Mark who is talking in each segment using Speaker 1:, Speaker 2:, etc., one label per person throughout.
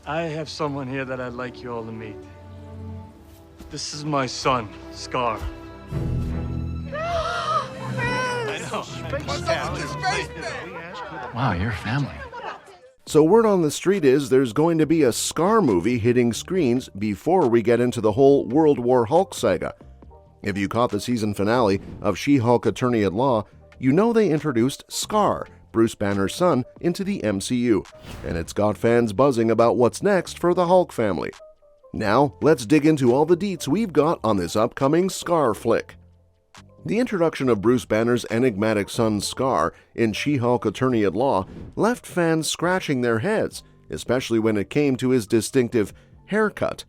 Speaker 1: I have someone here that I'd like you all to meet. This is my son, Skaar.
Speaker 2: Wow, you're family.
Speaker 3: So word on the street is there's going to be a Skaar movie hitting screens before we get into the whole World War Hulk saga. If you caught the season finale of She-Hulk Attorney at Law, you know they introduced Skaar, Bruce Banner's son, into the MCU, and it's got fans buzzing about what's next for the Hulk family. Now, let's dig into all the deets we've got on this upcoming Skaar flick. The introduction of Bruce Banner's enigmatic son Skaar in She-Hulk Attorney at Law left fans scratching their heads, especially when it came to his distinctive haircut.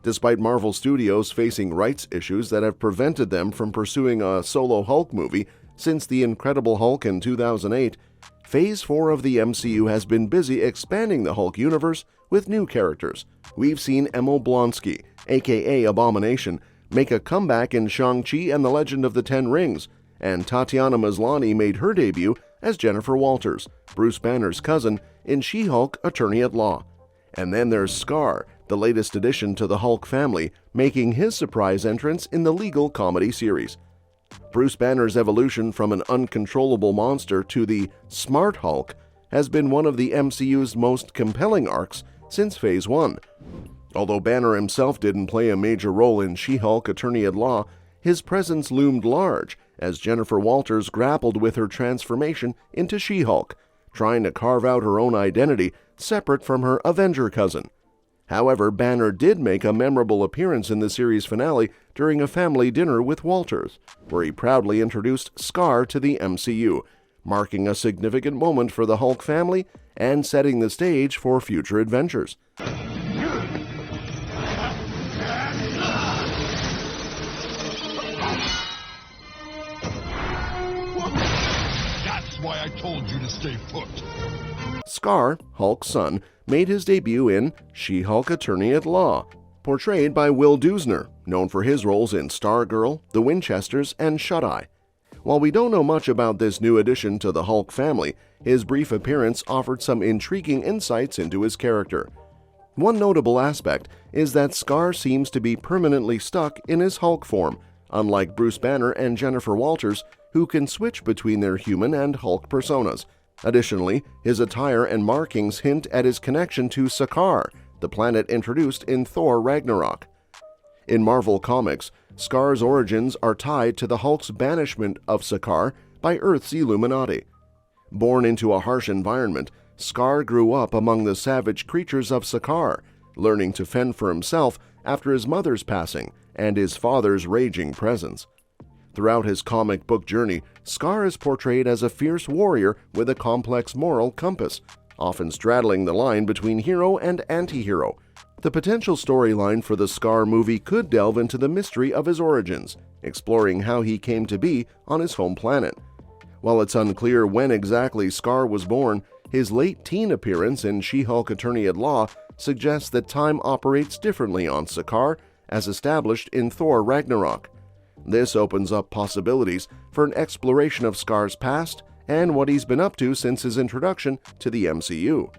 Speaker 3: Despite Marvel Studios facing rights issues that have prevented them from pursuing a solo Hulk movie since The Incredible Hulk in 2008, Phase 4 of the MCU has been busy expanding the Hulk universe with new characters. We've seen Emil Blonsky, aka Abomination, make a comeback in Shang-Chi and the Legend of the Ten Rings, and Tatiana Maslany made her debut as Jennifer Walters, Bruce Banner's cousin, in She-Hulk Attorney at Law. And then there's Skaar, the latest addition to the Hulk family, making his surprise entrance in the legal comedy series. Bruce Banner's evolution from an uncontrollable monster to the Smart Hulk has been one of the MCU's most compelling arcs since Phase 1. Although Banner himself didn't play a major role in She-Hulk Attorney at Law, his presence loomed large as Jennifer Walters grappled with her transformation into She-Hulk, trying to carve out her own identity separate from her Avenger cousin. However, Banner did make a memorable appearance in the series finale during a family dinner with Walters, where he proudly introduced Skaar to the MCU, marking a significant moment for the Hulk family and setting the stage for future adventures.
Speaker 4: That's why I told you to stay put.
Speaker 3: Skaar, Hulk's son, made his debut in She-Hulk Attorney at Law, portrayed by Wil Deusner, known for his roles in Stargirl, The Winchesters, and Shut-Eye. While we don't know much about this new addition to the Hulk family, his brief appearance offered some intriguing insights into his character. One notable aspect is that Skaar seems to be permanently stuck in his Hulk form, unlike Bruce Banner and Jennifer Walters, who can switch between their human and Hulk personas. Additionally, his attire and markings hint at his connection to Sakaar, the planet introduced in Thor Ragnarok. In Marvel Comics, Skaar's origins are tied to the Hulk's banishment of Sakaar by Earth's Illuminati. Born into a harsh environment, Skaar grew up among the savage creatures of Sakaar, learning to fend for himself after his mother's passing and his father's raging presence. Throughout his comic book journey, Skaar is portrayed as a fierce warrior with a complex moral compass, often straddling the line between hero and anti-hero. The potential storyline for the Skaar movie could delve into the mystery of his origins, exploring how he came to be on his home planet. While it's unclear when exactly Skaar was born, his late teen appearance in She-Hulk Attorney at Law suggests that time operates differently on Sakaar, as established in Thor Ragnarok. This opens up possibilities for an exploration of Skaar's past and what he's been up to since his introduction to the MCU.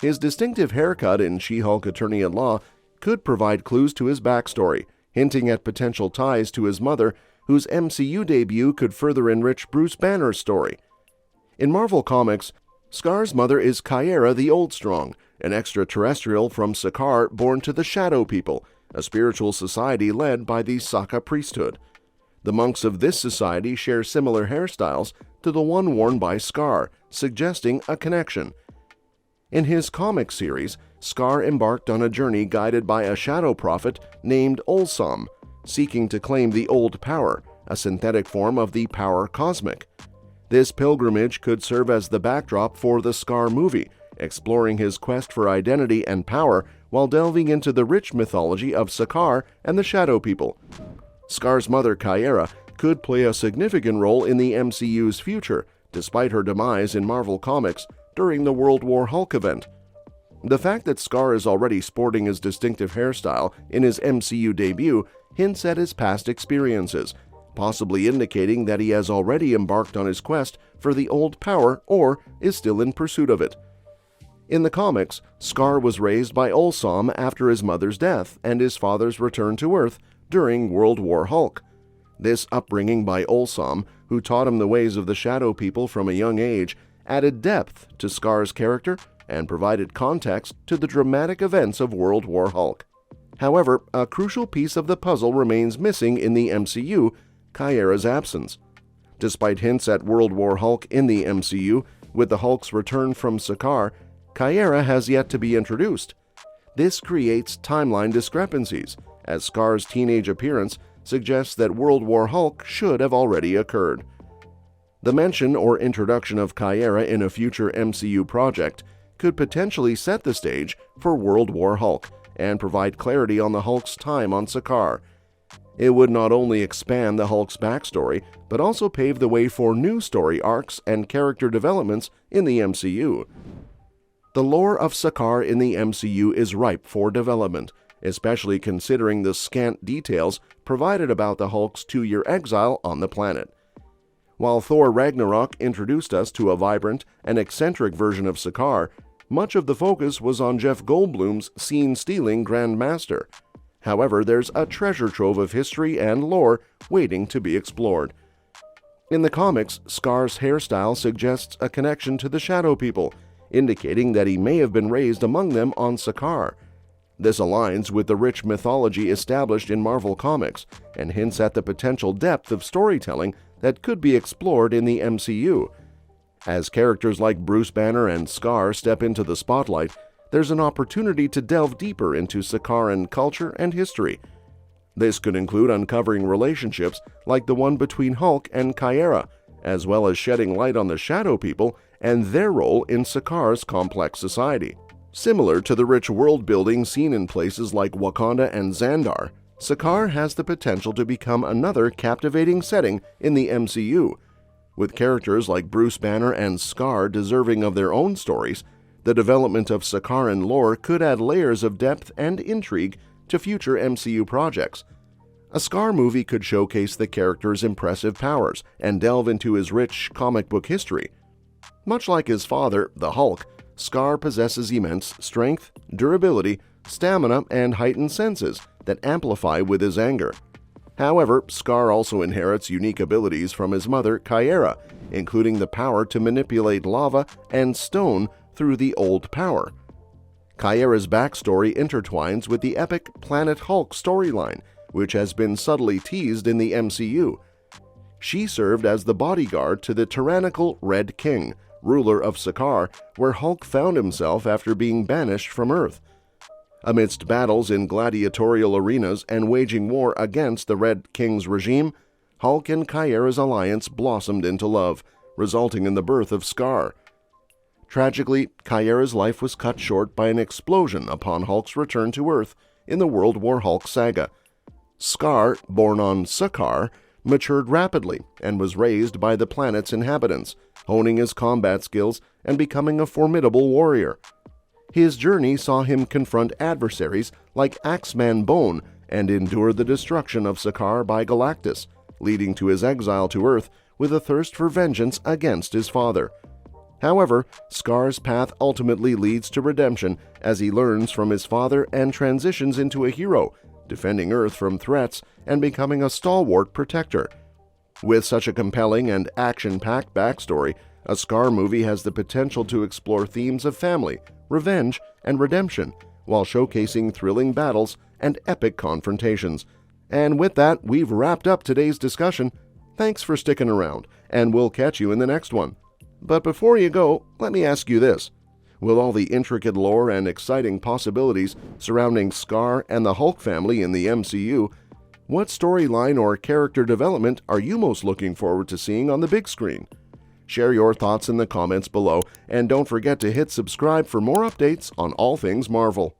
Speaker 3: His distinctive haircut in She-Hulk Attorney at Law could provide clues to his backstory, hinting at potential ties to his mother, whose MCU debut could further enrich Bruce Banner's story. In Marvel Comics, Skaar's mother is Caiera the Old-Strong, an extraterrestrial from Sakaar born to the Shadow People, a spiritual society led by the Saka priesthood. The monks of this society share similar hairstyles to the one worn by Skaar, suggesting a connection. In his comic series, Skaar embarked on a journey guided by a shadow prophet named Olsam, seeking to claim the Old Power, a synthetic form of the power cosmic. This pilgrimage could serve as the backdrop for the Skaar movie, exploring his quest for identity and power while delving into the rich mythology of Sakaar and the Shadow People. Skaar's mother, Caiera, could play a significant role in the MCU's future, despite her demise in Marvel Comics during the World War Hulk event. The fact that Skaar is already sporting his distinctive hairstyle in his MCU debut hints at his past experiences, possibly indicating that he has already embarked on his quest for the Old Power or is still in pursuit of it. In the comics, Skaar was raised by Ulsom after his mother's death and his father's return to Earth during World War Hulk. This upbringing by Ulsom, who taught him the ways of the Shadow People from a young age, added depth to Skaar's character and provided context to the dramatic events of World War Hulk. However, a crucial piece of the puzzle remains missing in the MCU, Caiera's absence. Despite hints at World War Hulk in the MCU, with the Hulk's return from Skaar, Caiera has yet to be introduced. This creates timeline discrepancies, as Skaar's teenage appearance suggests that World War Hulk should have already occurred. The mention or introduction of Caiera in a future MCU project could potentially set the stage for World War Hulk and provide clarity on the Hulk's time on Skaar. It would not only expand the Hulk's backstory, but also pave the way for new story arcs and character developments in the MCU. The lore of Skaar in the MCU is ripe for development, especially considering the scant details provided about the Hulk's 2-year exile on the planet. While Thor Ragnarok introduced us to a vibrant and eccentric version of Skaar, much of the focus was on Jeff Goldblum's scene-stealing Grandmaster. However, there's a treasure trove of history and lore waiting to be explored. In the comics, Skaar's hairstyle suggests a connection to the Shadow People, indicating that he may have been raised among them on Skaar. This aligns with the rich mythology established in Marvel Comics and hints at the potential depth of storytelling that could be explored in the MCU. As characters like Bruce Banner and Skaar step into the spotlight, there's an opportunity to delve deeper into Sakaaran culture and history. This could include uncovering relationships like the one between Hulk and Caiera, as well as shedding light on the Shadow People and their role in Sakaar's complex society. Similar to the rich world-building seen in places like Wakanda and Xandar, Skaar has the potential to become another captivating setting in the MCU. With characters like Bruce Banner and Skaar deserving of their own stories, the development of Sakaaran lore could add layers of depth and intrigue to future MCU projects. A Skaar movie could showcase the character's impressive powers and delve into his rich comic book history. Much like his father, the Hulk, Skaar possesses immense strength, durability, stamina, and heightened senses that amplify with his anger. However, Skaar also inherits unique abilities from his mother, Caiera, including the power to manipulate lava and stone through the Old Power. Caiera's backstory intertwines with the epic Planet Hulk storyline, which has been subtly teased in the MCU. She served as the bodyguard to the tyrannical Red King, ruler of Skaar, where Hulk found himself after being banished from Earth. Amidst battles in gladiatorial arenas and waging war against the Red King's regime, Hulk and Caiera's alliance blossomed into love, resulting in the birth of Skaar. Tragically, Caiera's life was cut short by an explosion upon Hulk's return to Earth in the World War Hulk saga. Skaar, born on Skaar, matured rapidly and was raised by the planet's inhabitants, honing his combat skills and becoming a formidable warrior. His journey saw him confront adversaries like Axeman Bone and endure the destruction of Skaar by Galactus, leading to his exile to Earth with a thirst for vengeance against his father. However, Skaar's path ultimately leads to redemption as he learns from his father and transitions into a hero, defending Earth from threats and becoming a stalwart protector. With such a compelling and action-packed backstory, a Skaar movie has the potential to explore themes of family, revenge, and redemption, while showcasing thrilling battles and epic confrontations. And with that, we've wrapped up today's discussion. Thanks for sticking around, and we'll catch you in the next one. But before you go, let me ask you this. Will all the intricate lore and exciting possibilities surrounding Skaar and the Hulk family in the MCU, what storyline or character development are you most looking forward to seeing on the big screen? Share your thoughts in the comments below, and don't forget to hit subscribe for more updates on all things Marvel.